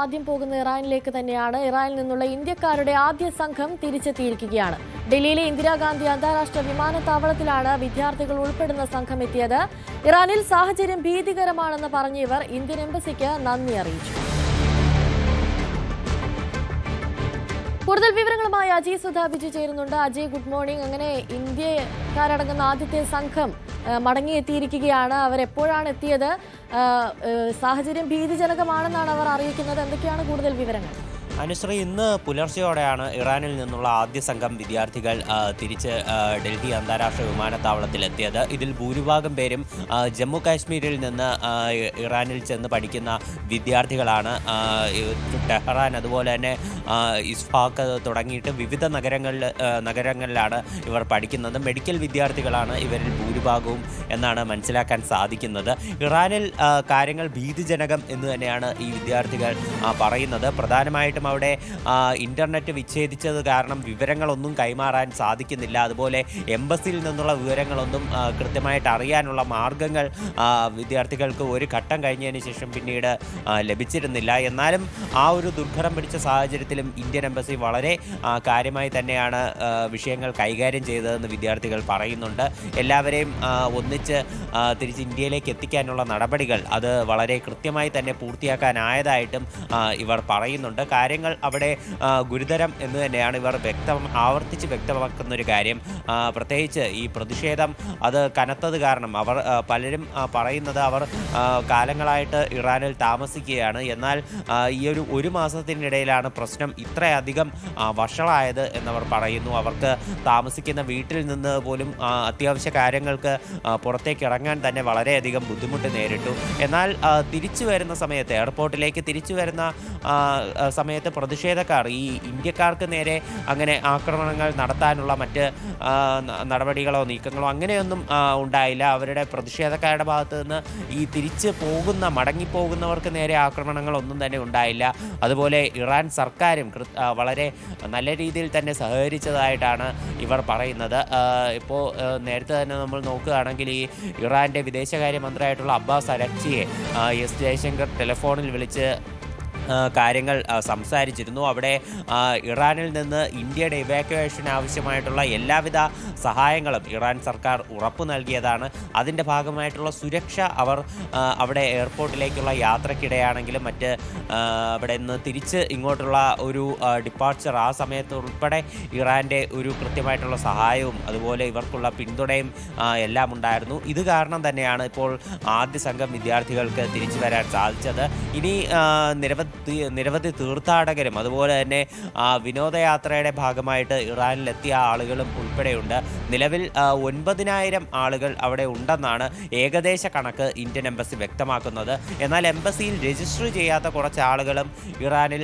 ആദ്യം പോകുന്ന ഇറാനിലേക്ക് തന്നെയാണ്. ഇറാനിൽ നിന്നുള്ള ഇന്ത്യക്കാരുടെ ആദ്യ സംഘം തിരിച്ചെത്തിയിരിക്കുകയാണ്. ഡൽഹിയിലെ ഇന്ദിരാഗാന്ധി അന്താരാഷ്ട്ര വിമാനത്താവളത്തിലാണ് വിദ്യാർത്ഥികൾ ഉൾപ്പെടുന്ന സംഘം എത്തിയത്. ഇറാനിൽ സാഹചര്യം ഭീതികരമാണെന്ന് പറഞ്ഞ ഇവർ ഇന്ത്യൻ എംബസിക്ക് നന്ദി അറിയിച്ചു. കൂടുതൽ വിവരങ്ങളുമായി അജയ് സുധ ബിജു ചേരുന്നുണ്ട്. Ajay, good morning. അങ്ങനെ ഇന്ത്യക്കാരടങ്ങുന്ന ആദ്യത്തെ സംഘം മടങ്ങിയെത്തിയിരിക്കുകയാണ്. അവരെപ്പോഴാണ് എത്തിയത്? സാഹചര്യം ഭീതിജനകമാണെന്നാണ് അവർ അറിയിക്കുന്നത്. എന്തൊക്കെയാണ് കൂടുതൽ വിവരങ്ങൾ? അനുശ്രീ, ഇന്ന് പുലർച്ചെയോടെയാണ് ഇറാനിൽ നിന്നുള്ള ആദ്യ സംഘം വിദ്യാർത്ഥികൾ തിരിച്ച് ഡൽഹി അന്താരാഷ്ട്ര വിമാനത്താവളത്തിലെത്തിയത്. ഇതിൽ ഭൂരിഭാഗം പേരും ജമ്മു കാശ്മീരിൽ നിന്ന് ഇറാനിൽ ചെന്ന് പഠിക്കുന്ന വിദ്യാർത്ഥികളാണ്. ടെഹ്റാൻ, അതുപോലെ തന്നെ ഇസ്ഫാക്ക് തുടങ്ങിയിട്ട് വിവിധ നഗരങ്ങളിലാണ് ഇവർ പഠിക്കുന്നത്. മെഡിക്കൽ വിദ്യാർത്ഥികളാണ് ഇവരിൽ ഭൂരിഭാഗവും എന്നാണ് മനസ്സിലാക്കാൻ സാധിക്കുന്നത്. ഇറാനിൽ കാര്യങ്ങൾ ഭീതിജനകം എന്ന് തന്നെയാണ് ഈ വിദ്യാർത്ഥികൾ പറയുന്നത്. പ്രധാനമായിട്ടും അവിടെ ഇന്റർനെറ്റ് വിച്ഛേദിച്ചത് കാരണം വിവരങ്ങളൊന്നും കൈമാറാൻ സാധിക്കുന്നില്ല. അതുപോലെ എംബസിയിൽ നിന്നുള്ള വിവരങ്ങളൊന്നും കൃത്യമായിട്ട് അറിയാനുള്ള മാർഗങ്ങൾ വിദ്യാർത്ഥികൾക്ക് ഒരു ഘട്ടം കഴിഞ്ഞതിന് ശേഷം പിന്നീട് ലഭിച്ചിരുന്നില്ല. എന്നാലും ആ ഒരു ദുർഘടം പിടിച്ച സാഹചര്യത്തിലും ഇന്ത്യൻ എംബസി വളരെ കാര്യമായി തന്നെയാണ് വിഷയങ്ങൾ കൈകാര്യം ചെയ്തതെന്ന് വിദ്യാർത്ഥികൾ പറയുന്നുണ്ട്. എല്ലാവരെയും ഒന്നിച്ച് തിരിച്ച് ഇന്ത്യയിലേക്ക് എത്തിക്കാനുള്ള നടപടികൾ അത് വളരെ കൃത്യമായി തന്നെ പൂർത്തിയാക്കാനായതായിട്ടും ഇവർ പറയുന്നുണ്ട്. കാര്യങ്ങൾ അവിടെ ഗുരുതരം എന്ന് തന്നെയാണ് ഇവർ ആവർത്തിച്ച് വ്യക്തമാക്കുന്നൊരു കാര്യം. പ്രത്യേകിച്ച് ഈ പ്രതിഷേധം അത് കനത്തത് കാരണം അവർ പലരും പറയുന്നത് അവർ കാലങ്ങളായിട്ട് ഇറാനിൽ താമസിക്കുകയാണ്. എന്നാൽ ഈ ഒരു മാസത്തിനിടയിലാണ് പ്രശ്നം ഇത്രയധികം വഷളായത് എന്നവർ പറയുന്നു. അവർക്ക് താമസിക്കുന്ന വീട്ടിൽ നിന്ന് പോലും അത്യാവശ്യ കാര്യങ്ങൾക്ക് പുറത്തേക്ക് ഇറങ്ങാൻ തന്നെ വളരെയധികം ബുദ്ധിമുട്ട് നേരിട്ടു. എന്നാൽ തിരിച്ചു വരുന്ന സമയത്ത്, എയർപോർട്ടിലേക്ക് തിരിച്ചു വരുന്ന സമയത്ത് പ്രതിഷേധക്കാർ ഈ ഇന്ത്യക്കാർക്ക് നേരെ അങ്ങനെ ആക്രമണങ്ങൾ നടത്താനുള്ള മറ്റ് നടപടികളോ നീക്കങ്ങളോ അങ്ങനെയൊന്നും ഉണ്ടായില്ല. അവരുടെ പ്രതിഷേധക്കാരുടെ ഭാഗത്ത് നിന്ന് ഈ തിരിച്ച് മടങ്ങിപ്പോകുന്നവർക്ക് നേരെ ആക്രമണങ്ങളൊന്നും തന്നെ ഉണ്ടായില്ല. അതുപോലെ ഇറാൻ സർക്കാരും വളരെ നല്ല രീതിയിൽ തന്നെ സഹകരിച്ചതായിട്ടാണ് ഇവർ പറയുന്നത്. ഇപ്പോൾ നേരത്തെ തന്നെ നമ്മൾ നോക്കുകയാണെങ്കിൽ ഈ ഇറാൻ്റെ വിദേശകാര്യ മന്ത്രിയായിട്ടുള്ള അബ്ബാസ് അരക്ചിയെ എസ് ജയശങ്കർ ടെലിഫോണിൽ വിളിച്ച് കാര്യങ്ങൾ സംസാരിച്ചിരുന്നു. അവിടെ ഇറാനിൽ നിന്ന് ഇന്ത്യയുടെ ഇവാക്യുവേഷന് ആവശ്യമായിട്ടുള്ള എല്ലാവിധ സഹായങ്ങളും ഇറാൻ സർക്കാർ ഉറപ്പു നൽകിയതാണ്. അതിൻ്റെ ഭാഗമായിട്ടുള്ള സുരക്ഷ അവർ അവിടെ എയർപോർട്ടിലേക്കുള്ള യാത്രക്കിടെയാണെങ്കിലും മറ്റ് അവിടെ നിന്ന് തിരിച്ച് ഇങ്ങോട്ടുള്ള ഒരു ഡിപ്പാർച്ചർ ആ സമയത്ത് ഉൾപ്പെടെ ഇറാൻ്റെ ഒരു കൃത്യമായിട്ടുള്ള സഹായവും അതുപോലെ ഇവർക്കുള്ള പിന്തുണയും എല്ലാം ഉണ്ടായിരുന്നു. ഇത് കാരണം തന്നെയാണ് ഇപ്പോൾ ആദ്യ സംഘം വിദ്യാർത്ഥികൾക്ക് തിരിച്ചു വരാൻ സാധിച്ചത്. ഇനി നിരവധി തീർത്ഥാടകരും അതുപോലെ തന്നെ വിനോദയാത്രയുടെ ഭാഗമായിട്ട് ഇറാനിലെത്തിയ ആളുകളും ഉൾപ്പെടെയുണ്ട്. നിലവിൽ 9,000 ആളുകൾ അവിടെ ഉണ്ടെന്നാണ് ഏകദേശ കണക്ക് ഇന്ത്യൻ എംബസി വ്യക്തമാക്കുന്നത്. എന്നാൽ എംബസിയിൽ രജിസ്റ്റർ ചെയ്യാത്ത കുറച്ച് ആളുകളും ഇറാനിൽ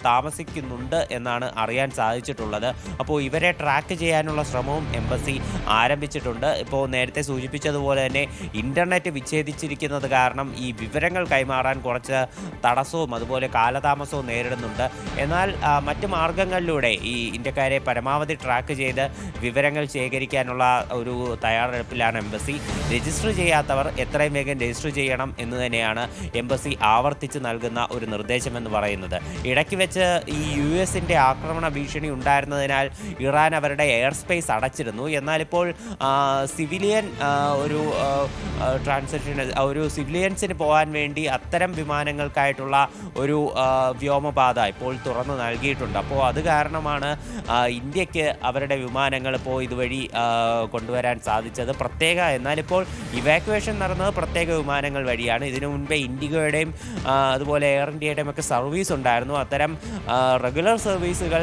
താമസിക്കുന്നുണ്ട് എന്നാണ് അറിയാൻ സാധിച്ചിട്ടുള്ളത്. അപ്പോൾ ഇവരെ ട്രാക്ക് ചെയ്യാനുള്ള ശ്രമവും എംബസി ആരംഭിച്ചിട്ടുണ്ട്. ഇപ്പോൾ നേരത്തെ സൂചിപ്പിച്ചതുപോലെ തന്നെ ഇന്റർനെറ്റ് വിച്ഛേദിച്ചിരിക്കുന്നത് കാരണം ഈ വിവരങ്ങൾ കൈമാറാൻ കുറച്ച് തടസ്സവും അതുപോലെ കാലതാമസവും നേരിടുന്നുണ്ട്. എന്നാൽ മറ്റ് മാർഗങ്ങളിലൂടെ ഈ ഇന്ത്യക്കാരെ പരമാവധി ട്രാക്ക് ചെയ്ത് വിവരങ്ങൾ ശേഖരിക്കാനുള്ള ഒരു തയ്യാറെടുപ്പിലാണ് എംബസി. രജിസ്റ്റർ ചെയ്യാത്തവർ എത്രയും വേഗം രജിസ്റ്റർ ചെയ്യണം എന്ന് തന്നെയാണ് എംബസി ആവർത്തിച്ച് നൽകുന്ന ഒരു നിർദ്ദേശമെന്ന് പറയുന്നത്. ഇടയ്ക്ക് വെച്ച് ഈ US-ൻ്റെ ആക്രമണ ഭീഷണി ഉണ്ടായിരുന്നതിനാൽ ഇറാൻ അവരുടെ എയർ സ്പേസ് അടച്ചിരുന്നു. എന്നാൽ ഇപ്പോൾ സിവിലിയൻ ഒരു ട്രാൻസാക്ഷൻ ഒരു സിവിലിയൻസിന് പോകാൻ വേണ്ടി അത്തരം വിമാനങ്ങൾക്കായിട്ടുള്ള ഒരു വ്യോമപാത ഇപ്പോൾ തുറന്നു നൽകിയിട്ടുണ്ട്. അപ്പോൾ അത് കാരണമാണ് ഇന്ത്യക്ക് അവരുടെ വിമാനങ്ങൾ ഇപ്പോൾ ഇതുവഴി കൊണ്ടുവരാൻ സാധിച്ചത്. എന്നാലിപ്പോൾ ഇവാക്യുവേഷൻ നടന്നത് പ്രത്യേക വിമാനങ്ങൾ വഴിയാണ്. ഇതിനു മുൻപേ ഇൻഡിഗോയുടെയും അതുപോലെ എയർ ഇന്ത്യയുടെയും ഒക്കെ സർവീസ് ഉണ്ടായിരുന്നു. അത്തരം റെഗുലർ സർവീസുകൾ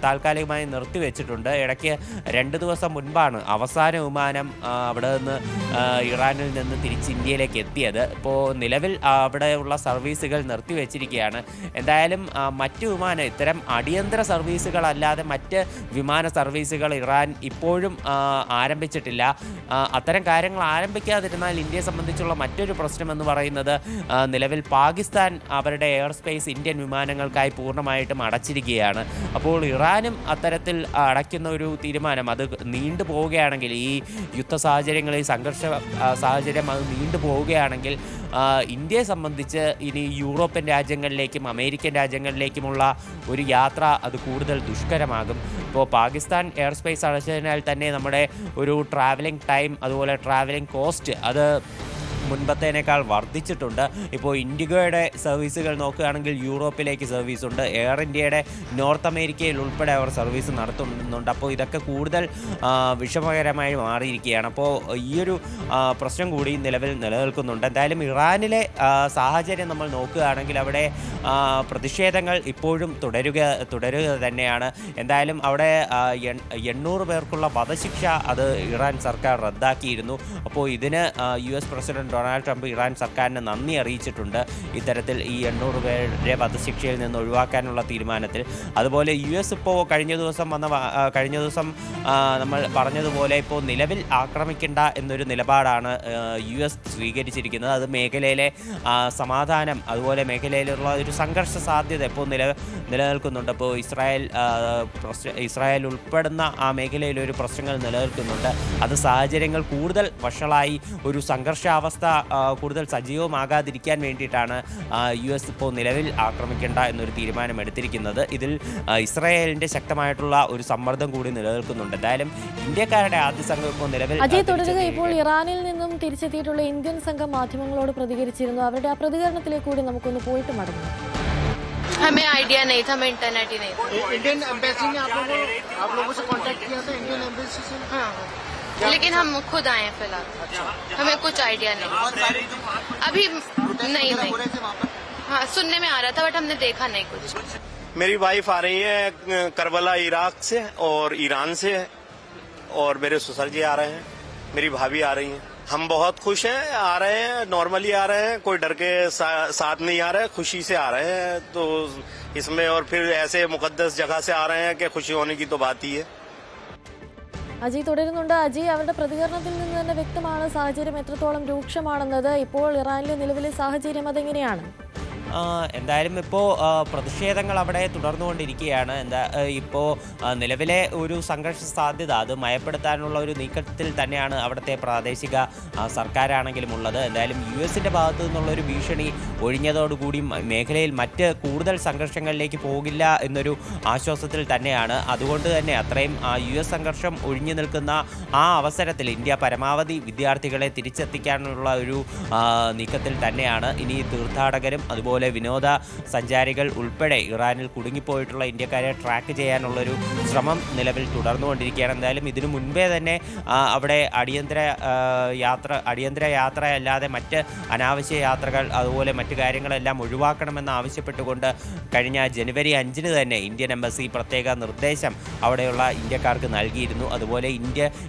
താൽക്കാലികമായി നിർത്തിവെച്ചിട്ടുണ്ട്. ഇടയ്ക്ക് 2 ദിവസം മുൻപാണ് അവസാന വിമാനം അവിടെ നിന്ന് ഇറാനിൽ നിന്ന് തിരിച്ച് ഇന്ത്യയിലേക്ക് എത്തിയത്. ഇപ്പോൾ നിലവിൽ അവിടെയുള്ള സർവീസുകൾ നിർത്തിവെച്ചിരിക്കുകയാണ്. എന്തായാലും ഇത്തരം അടിയന്തര സർവീസുകളല്ലാതെ മറ്റ് വിമാന സർവീസുകൾ ഇറാൻ ഇപ്പോഴും ആരംഭിച്ചിട്ടില്ല. അത്തരം കാര്യങ്ങൾ ആരംഭിക്കാതിരുന്നാൽ ഇന്ത്യയെ സംബന്ധിച്ചുള്ള മറ്റൊരു പ്രശ്നമെന്ന് പറയുന്നത് നിലവിൽ പാകിസ്ഥാൻ അവരുടെ എയർ സ്പേസ് ഇന്ത്യൻ വിമാനങ്ങൾക്കായി പൂർണ്ണമായിട്ടും അടച്ചിരിക്കുകയാണ്. അപ്പോൾ ഇറാനും അത്തരത്തിൽ അടയ്ക്കുന്ന ഒരു തീരുമാനം അത് നീണ്ടു പോവുകയാണെങ്കിൽ, ഈ യുദ്ധ സാഹചര്യങ്ങളിൽ സംഘർഷ സാഹചര്യം അത് നീണ്ടു പോവുകയാണെങ്കിൽ ഇന്ത്യയെ സംബന്ധിച്ച് ഇനി യൂറോപ്യൻ രാജ്യങ്ങൾ രാജ്യങ്ങളിലേക്കും അമേരിക്കൻ രാജ്യങ്ങളിലേക്കുമുള്ള ഒരു യാത്ര അത് കൂടുതൽ ദുഷ്കരമാകും. ഇപ്പോൾ പാകിസ്ഥാൻ എയർ സ്പേസ് അടച്ചതിനാൽ തന്നെ നമ്മുടെ ഒരു ട്രാവലിംഗ് ടൈം അതുപോലെ ട്രാവലിംഗ് കോസ്റ്റ് അത് മുൻപത്തേനേക്കാൾ വർദ്ധിച്ചിട്ടുണ്ട്. ഇപ്പോൾ ഇൻഡിഗോയുടെ സർവീസുകൾ നോക്കുകയാണെങ്കിൽ യൂറോപ്പിലേക്ക് സർവീസുണ്ട്. എയർ ഇന്ത്യയുടെ നോർത്ത് അമേരിക്കയിൽ ഉൾപ്പെടെ അവർ സർവീസ് നടത്തുന്നുണ്ട്. അപ്പോൾ ഇതൊക്കെ കൂടുതൽ വിഷമകരമായി മാറിയിരിക്കുകയാണ്. അപ്പോൾ ഈയൊരു പ്രശ്നം കൂടി നിലവിൽ നിലനിൽക്കുന്നുണ്ട്. എന്തായാലും ഇറാനിലെ സാഹചര്യം നമ്മൾ നോക്കുകയാണെങ്കിൽ അവിടെ പ്രതിഷേധങ്ങൾ ഇപ്പോഴും തുടരുക തന്നെയാണ്. എന്തായാലും അവിടെ 800 പേർക്കുള്ള വധശിക്ഷ അത് ഇറാൻ സർക്കാർ റദ്ദാക്കിയിരുന്നു. അപ്പോൾ ഇതിന് US president Donald Trump Iran സർക്കാരിന് നന്ദി അറിയിച്ചിട്ടുണ്ട്. ഇത്തരത്തിൽ ഈ 800 പേരെ വധശിക്ഷയിൽ നിന്ന് ഒഴിവാക്കാനുള്ള തീരുമാനത്തിൽ. അതുപോലെ US ഇപ്പോൾ കഴിഞ്ഞ ദിവസം നമ്മൾ പറഞ്ഞതുപോലെ ഇപ്പോൾ നിലവിൽ ആക്രമിക്കേണ്ട എന്നൊരു നിലപാടാണ് US സ്വീകരിച്ചിരിക്കുന്നത്. അത് മേഖലയിലെ സമാധാനം അതുപോലെ മേഖലയിലുള്ള ഒരു സംഘർഷ സാധ്യത ഇപ്പോൾ നിലനിൽക്കുന്നുണ്ട്. ഇപ്പോൾ ഇസ്രായേൽ ഉൾപ്പെടുന്ന ആ മേഖലയിലൊരു പ്രശ്നങ്ങൾ നിലനിൽക്കുന്നുണ്ട്. അത് സാഹചര്യങ്ങൾ കൂടുതൽ വഷളായി ഒരു സംഘർഷാവസ്ഥ കൂടുതൽ സജീവമാകാതിരിക്കാൻ വേണ്ടിയിട്ടാണ് US ഇപ്പോൾ നിലവിൽ ആക്രമിക്കേണ്ട എന്നൊരു തീരുമാനം എടുത്തിരിക്കുന്നത്. ഇതിൽ ഇസ്രായേലിൻ്റെ ശക്തമായിട്ടുള്ള ഒരു സമ്മർദ്ദം കൂടി നിലനിൽക്കുന്നുണ്ട്. എന്തായാലും ഇന്ത്യക്കാരുടെ ആദ്യ സംഘം ഇപ്പോൾ നിലവിൽ തുടരുക. ഇപ്പോൾ ഇറാനിൽ നിന്നും തിരിച്ചെത്തിയിട്ടുള്ള ഇന്ത്യൻ സംഘം മാധ്യമങ്ങളോട് പ്രതികരിച്ചിരുന്നു. അവരുടെ ആ പ്രതികരണത്തിലേക്ക് കൂടി നമുക്കൊന്ന് പോയിട്ട് മടങ്ങാം. हमें आइडिया नहीं था, हमें इंटरनेट ही नहीं था। इंडियन एम्बेसी ने आप लोगों से कांटेक्ट किया था? इंडियन एम्बेसी से? हाँ, लेकिन हम खुद आए हैं फिलहाल। हमें कुछ आइडिया नहीं अभी। नहीं हाँ, सुनने में आ रहा था बट हमने देखा नहीं कुछ। मेरी वाइफ आ रही है करबला इराक से और ईरान से, और मेरे ससुर जी आ रहे हैं, मेरी भाभी आ रही हैं। हम बहुत खुश हैं, आ रहे हैं, नॉर्मली आ रहे हैं, कोई डर के साथ नहीं आ रहे हैं, खुशी से आ रहे हैं। तो इसमें और फिर ऐसे मुकद्दस जगह से आ रहे हैं कि खुशी होने की तो बात ही है। അജി തുടരുന്നുണ്ട്. അജി, അവരുടെ പ്രതികരണത്തിൽ നിന്ന് തന്നെ വ്യക്തമാണ് സാഹചര്യം എത്രത്തോളം രൂക്ഷമാണെന്നത്. ഇപ്പോൾ ഇറാനിലെ നിലവിലെ സാഹചര്യം അതെങ്ങനെയാണ്? എന്തായാലും ഇപ്പോൾ പ്രതിഷേധങ്ങൾ അവിടെ തുടർന്നുകൊണ്ടിരിക്കുകയാണ്. ഇപ്പോൾ നിലവിലെ ഒരു സംഘർഷ സാധ്യത അത് മയപ്പെടുത്താനുള്ള ഒരു നീക്കത്തിൽ തന്നെയാണ് അവിടുത്തെ പ്രാദേശിക സർക്കാരാണെങ്കിലും ഉള്ളത്. എന്തായാലും US-ൻ്റെ ഭാഗത്തു നിന്നുള്ളൊരു ഭീഷണി ഒഴിഞ്ഞതോടുകൂടി മേഖലയിൽ മറ്റ് കൂടുതൽ സംഘർഷങ്ങളിലേക്ക് പോകില്ല എന്നൊരു ആശ്വാസത്തിൽ തന്നെയാണ്. അതുകൊണ്ട് തന്നെ അത്രയും US സംഘർഷം ഒഴിഞ്ഞു നിൽക്കുന്ന ആ അവസരത്തിൽ ഇന്ത്യ പരമാവധി വിദ്യാർത്ഥികളെ തിരിച്ചെത്തിക്കാനുള്ള ഒരു നീക്കത്തിൽ തന്നെയാണ്. ഇനി തീർത്ഥാടകരും അതുപോലെ വിനോദ സഞ്ചാരികൾ ഉൾപ്പെടെ ഇറാനിൽ കുടുങ്ങിപ്പോയിട്ടുള്ള ഇന്ത്യക്കാരെ ട്രാക്ക് ചെയ്യാനുള്ളൊരു ശ്രമം നിലവിൽ തുടർന്നുകൊണ്ടിരിക്കുകയാണ്. എന്തായാലും ഇതിനു മുൻപേ തന്നെ അവിടെ അടിയന്തര യാത്രയല്ലാതെ മറ്റ് അനാവശ്യ യാത്രകൾ അതുപോലെ മറ്റ് കാര്യങ്ങളെല്ലാം ഒഴിവാക്കണമെന്ന് ആവശ്യപ്പെട്ടുകൊണ്ട് കഴിഞ്ഞ ജനുവരി 5-ന് തന്നെ ഇന്ത്യൻ എംബസി പ്രത്യേക നിർദ്ദേശം അവിടെയുള്ള ഇന്ത്യക്കാർക്ക് നൽകിയിരുന്നു. അതുപോലെ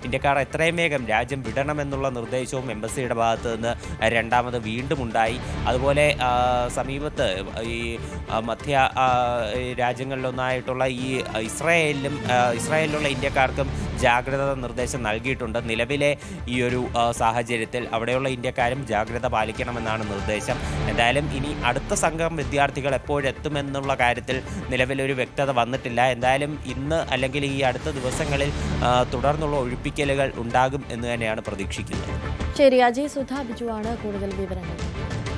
ഇന്ത്യക്കാർ എത്രയും വേഗം രാജ്യം വിടണമെന്നുള്ള നിർദ്ദേശവും എംബസിയുടെ ഭാഗത്ത് നിന്ന് രണ്ടാമത് വീണ്ടും ഉണ്ടായി. അതുപോലെ സമീപത്ത് ഈ മധ്യ രാജ്യങ്ങളിലൊന്നായിട്ടുള്ള ഈ ഇസ്രായേലിലുള്ള ഇന്ത്യക്കാർക്കും ജാഗ്രത നിർദ്ദേശം നൽകിയിട്ടുണ്ട്. നിലവിലെ ഈ ഒരു സാഹചര്യത്തിൽ അവിടെയുള്ള ഇന്ത്യക്കാരും ജാഗ്രത പാലിക്കണമെന്നാണ് നിർദ്ദേശം. എന്തായാലും ഇനി അടുത്ത സംഘം വിദ്യാർത്ഥികൾ എപ്പോഴെത്തുമെന്നുള്ള കാര്യത്തിൽ നിലവിലൊരു വ്യക്തത വന്നിട്ടില്ല. എന്തായാലും ഇന്ന് അല്ലെങ്കിൽ ഈ അടുത്ത ദിവസങ്ങളിൽ തുടർന്നുള്ള ഒഴിപ്പിക്കലുകൾ ഉണ്ടാകും എന്ന് തന്നെയാണ് പ്രതീക്ഷിക്കുന്നത്. ശരി, അജയ് സുധ ബിജു ആണ് കൂടുതൽ വിവരങ്ങൾ.